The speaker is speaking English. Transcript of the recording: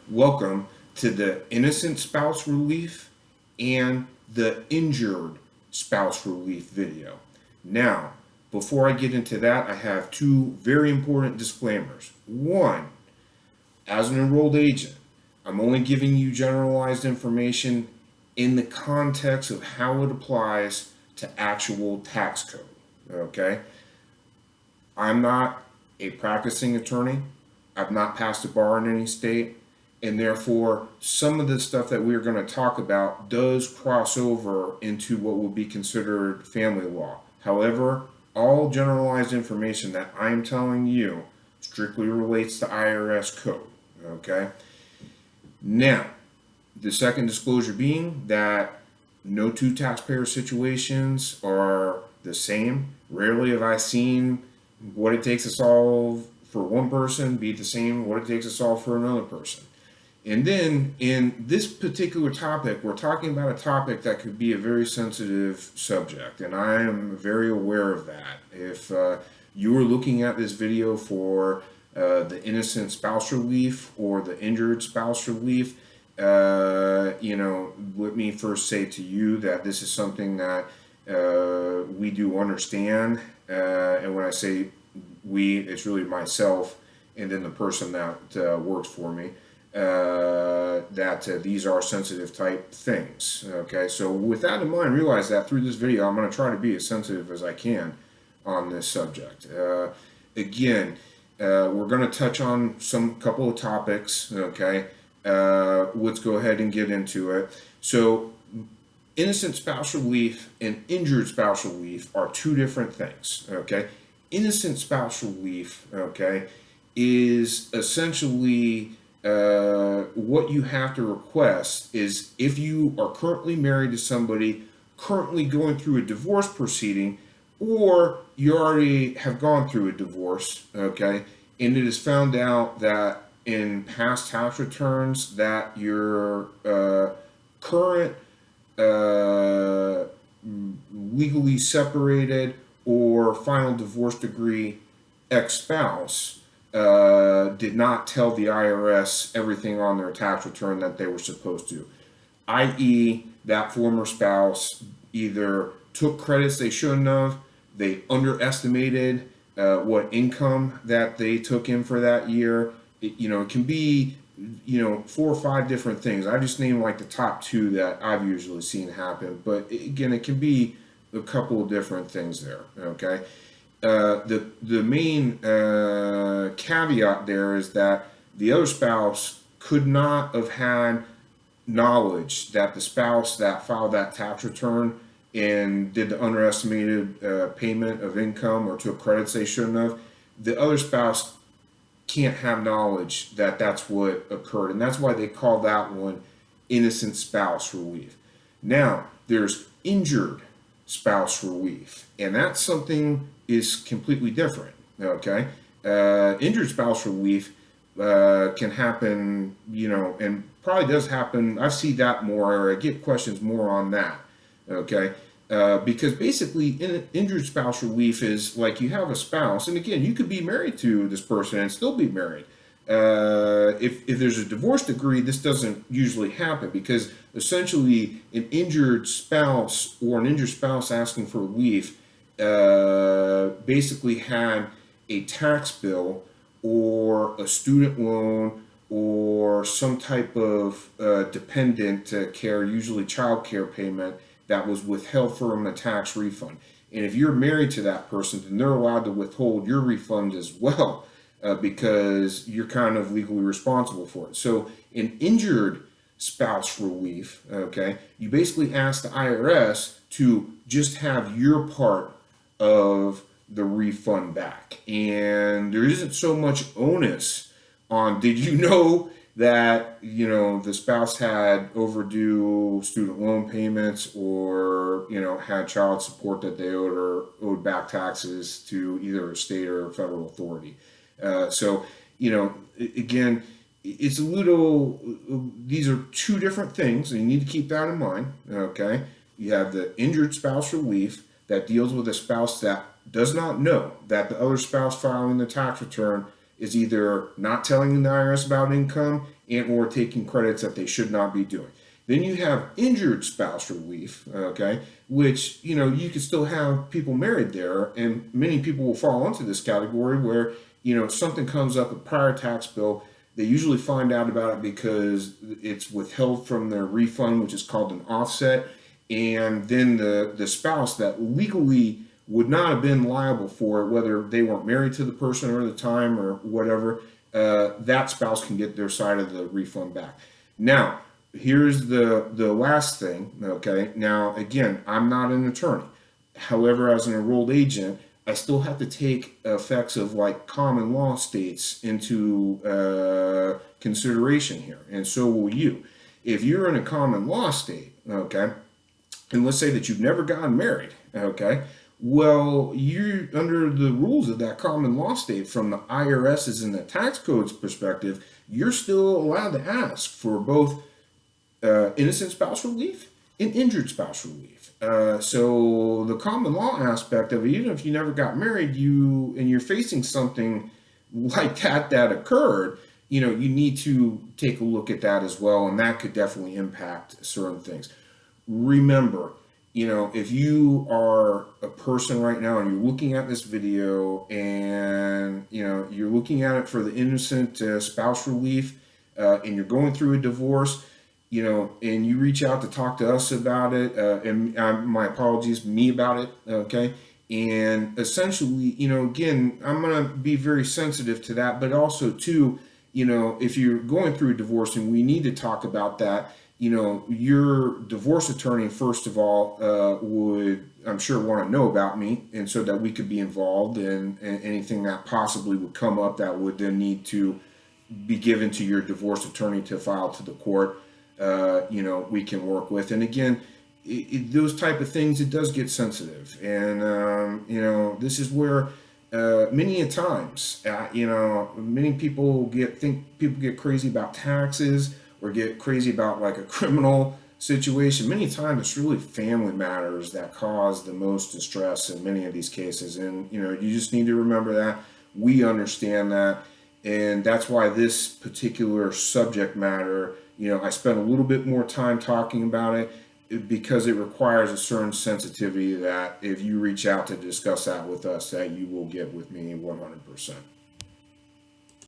Welcome to the innocent spouse relief and the injured spouse relief video. Now, before I get into that, I have two very important disclaimers. One, as an enrolled agent, I'm only giving you generalized information in the context of how it applies to actual tax code. Okay? I'm not a practicing attorney. I've not passed a bar in any state. And therefore, some of the stuff that we're going to talk about does cross over into what would be considered family law. However, all generalized information that I'm telling you strictly relates to IRS code. Okay? Now, the second disclosure being that no two taxpayer situations are the same. Rarely have I seen what it takes to solve for one person be the same what it takes to solve for another person. And then in this particular topic, we're talking about a topic that could be a very sensitive subject, and I am very aware of that. If you were looking at this video for the innocent spouse relief or the injured spouse relief, let me first say to you that this is something that we do understand. And when I say we, it's really myself and then the person that works for me. That these are sensitive type things. Okay, so with that in mind, realize that through this video, I'm going to try to be as sensitive as I can on this subject. Again, we're going to touch on some couple of topics. Okay, let's go ahead and get into it. So, innocent spouse relief and injured spouse relief are two different things. Okay, innocent spouse relief, okay, is essentially what you have to request is if you are currently married to somebody currently going through a divorce proceeding, or you already have gone through a divorce, okay, and it is found out that in past tax returns that your current legally separated or final divorce degree ex-spouse did not tell the IRS everything on their tax return that they were supposed to, i.e., that former spouse either took credits they shouldn't have, they underestimated what income that they took in for that year. It can be, 4 or 5 different things. I just named like the top 2 that I've usually seen happen, but again, it can be a couple of different things there. Okay. The main caveat there is that the other spouse could not have had knowledge that the spouse that filed that tax return and did the underestimated payment of income or took credits they shouldn't have. The other spouse can't have knowledge that that's what occurred, and that's why they call that one innocent spouse relief. Now, there's injured spouse relief, and that's something is completely different. Okay, injured spouse relief can happen, and probably does happen. I see that more. I get questions more on that. Okay, because basically, injured spouse relief is like you have a spouse, and again, you could be married to this person and still be married. If there's a divorce decree, this doesn't usually happen because essentially an injured spouse or an injured spouse asking for relief basically had a tax bill or a student loan or some type of dependent care, usually child care payment, that was withheld from a tax refund. And if you're married to that person, then they're allowed to withhold your refund as well because you're kind of legally responsible for it. So in injured spouse relief, okay, you basically ask the IRS to just have your part of the refund back. And there isn't so much onus on, did you know that, the spouse had overdue student loan payments or, had child support that they owed or owed back taxes to either a state or a federal authority. So, again, it's a little, these are two different things, and you need to keep that in mind, okay? You have the injured spouse relief that deals with a spouse that does not know that the other spouse filing the tax return is either not telling the IRS about income and or taking credits that they should not be doing. Then you have injured spouse relief, okay, which, you can still have people married there, and many people will fall into this category where, something comes up, a prior tax bill, they usually find out about it because it's withheld from their refund, which is called an offset, and then the spouse that legally would not have been liable for it, whether they weren't married to the person or the time or whatever, that spouse can get their side of the refund back. Now, here's the last thing, okay? Now, again, I'm not an attorney. However, as an enrolled agent, I still have to take effects of like common law states into consideration here, and so will you. If you're in a common law state, okay, and let's say that you've never gotten married, okay, well, you're under the rules of that common law state from the IRS's and the tax code's perspective, you're still allowed to ask for both innocent spouse relief and injured spouse relief. So the common law aspect of it, even if you never got married, you're facing something like that occurred, you need to take a look at that as well, and that could definitely impact certain things. Remember, if you are a person right now and you're looking at this video and, you're looking at it for the innocent spouse relief and you're going through a divorce, and you reach out to talk to us about it, and my apologies, me about it, okay? And essentially, again, I'm going to be very sensitive to that, but also, too, if you're going through a divorce and we need to talk about that, your divorce attorney, first of all, would, I'm sure, want to know about me, and so that we could be involved in anything that possibly would come up that would then need to be given to your divorce attorney to file to the court. We can work with. And again, those type of things, it does get sensitive. And, this is where many a times, many people get crazy about taxes or get crazy about like a criminal situation. Many times it's really family matters that cause the most distress in many of these cases. And, you just need to remember that. We understand that. And that's why this particular subject matter, I spent a little bit more time talking about it because it requires a certain sensitivity that if you reach out to discuss that with us, that you will get with me 100%.